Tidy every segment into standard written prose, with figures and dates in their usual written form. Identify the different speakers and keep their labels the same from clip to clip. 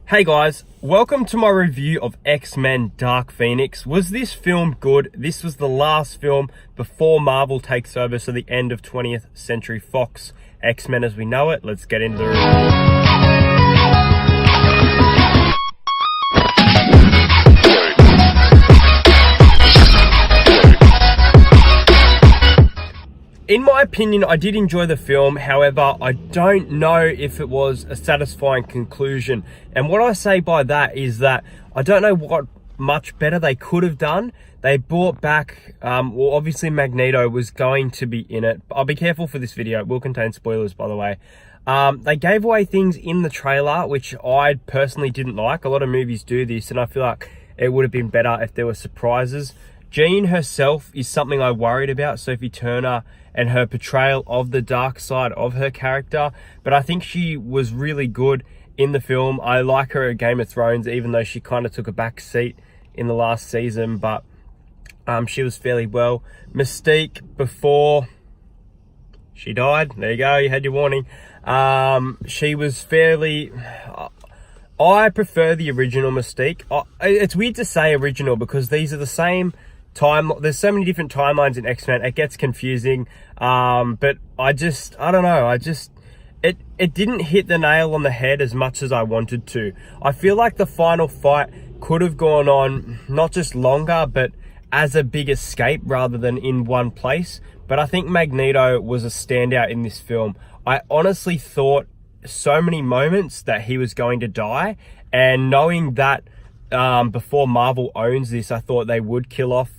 Speaker 1: Hey guys, welcome to my review of X-Men Dark Phoenix. Was this film good? This was the last film before Marvel takes over, so the end of 20th Century Fox X-Men as we know it. Let's get into the review. In my opinion, I did enjoy the film. However, I don't know if it was a satisfying conclusion. And what I say by that is that I don't know what much better they could have done. They brought back, well, obviously Magneto was going to be in it. I'll be careful for this video. It will contain spoilers, by the way. They gave away things in the trailer, which I personally didn't like. A lot of movies do this, and I feel like it would have been better if there were surprises. Jean herself is something I worried about, Sophie Turner, and her portrayal of the dark side of her character. But I think she was really good in the film. I like her at Game of Thrones, even though she kind of took a back seat in the last season, but she was fairly well. Mystique, before she died, there you go, you had your warning. She was fairly... I prefer the original Mystique. It's weird to say original because these are the same time. There's so many different timelines in X-Men. It gets confusing. But I don't know. It didn't hit the nail on the head as much as I wanted to. I feel like the final fight could have gone on not just longer, but as a big escape rather than in one place. But I think Magneto was a standout in this film. I honestly thought so many moments that he was going to die, and knowing that before Marvel owns this, I thought they would kill off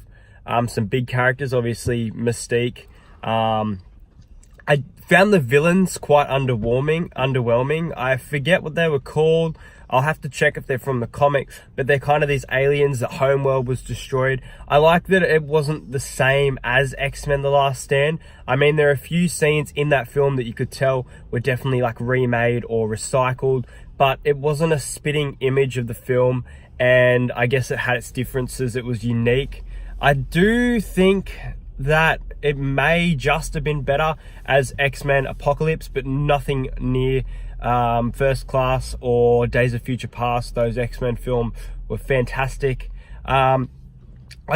Speaker 1: some big characters. Obviously Mystique. I found the villains quite underwhelming. I forget what they were called. I'll have to check if they're from the comics, but they're kind of these aliens that Homeworld was destroyed. I like that it wasn't the same as X-Men The Last Stand. I mean, there are a few scenes in that film that you could tell were definitely like remade or recycled, but it wasn't a spitting image of the film, and I guess it had its differences. It was unique. I do think that it may just have been better as X-Men Apocalypse, but nothing near First Class or Days of Future Past. Those X-Men films were fantastic. I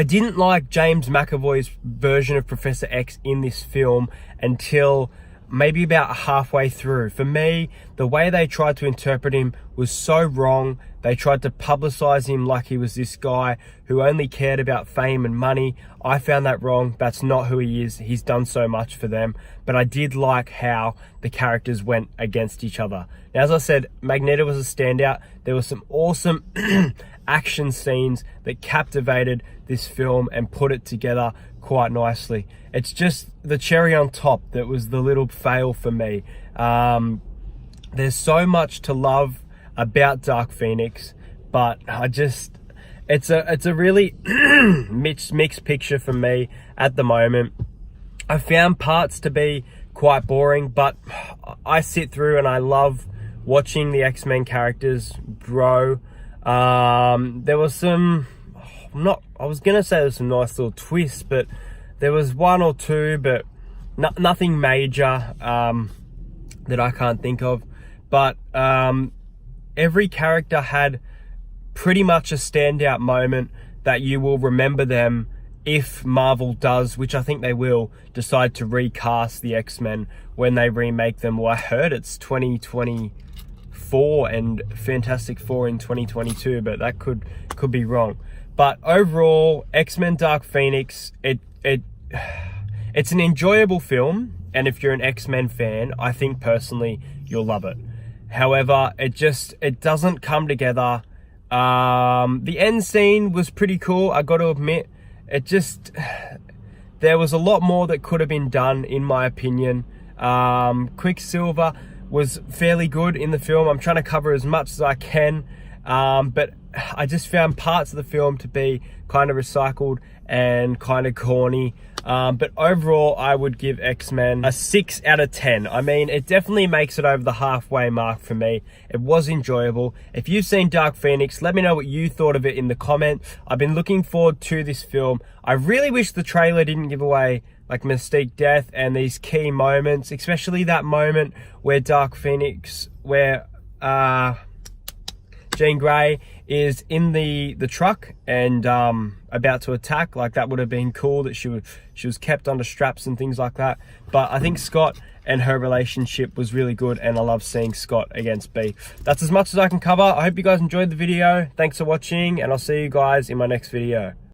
Speaker 1: didn't like James McAvoy's version of Professor X in this film until maybe about halfway through. For me, the way they tried to interpret him was so wrong. They tried to publicize him like he was this guy who only cared about fame and money. I found that wrong. That's not who he is. He's done so much for them. But I did like how the characters went against each other. Now, as I said, Magneto was a standout. There were some awesome action scenes that captivated this film and put it together quite nicely. It's just the cherry on top that was the little fail for me. There's so much to love about Dark Phoenix, but it's a really mixed picture for me at the moment. I found parts to be quite boring, but I sit through and I love watching the X-Men characters grow. There was some, I was gonna say there's some nice little twists, but there was one or two, but nothing major that I can't think of. But every character had pretty much a standout moment that you will remember them if Marvel does, which I think they will, decide to recast the X-Men when they remake them. Well, I heard it's 2024 and Fantastic Four in 2022, but that could be wrong. But overall, X-Men Dark Phoenix, it's an enjoyable film, and if you're an X-Men fan, I think personally you'll love it. However, it doesn't come together. The end scene was pretty cool, I got to admit. There was a lot more that could have been done, in my opinion. Quicksilver was fairly good in the film. I'm trying to cover as much as I can, but I just found parts of the film to be kind of recycled and kind of corny. But overall, I would give X-Men a 6 out of 10. I mean, it definitely makes it over the halfway mark for me. It was enjoyable. If you've seen Dark Phoenix, let me know what you thought of it in the comment. I've been looking forward to this film. I really wish the trailer didn't give away like Mystique death and these key moments, especially that moment where Dark Phoenix, where Jean Grey is in the truck and about to attack. Like, that would have been cool that she was kept under straps and things like that. But I think Scott and her relationship was really good, and I love seeing Scott against B. That's as much as I can cover. I hope you guys enjoyed the video. Thanks for watching, and I'll see you guys in my next video.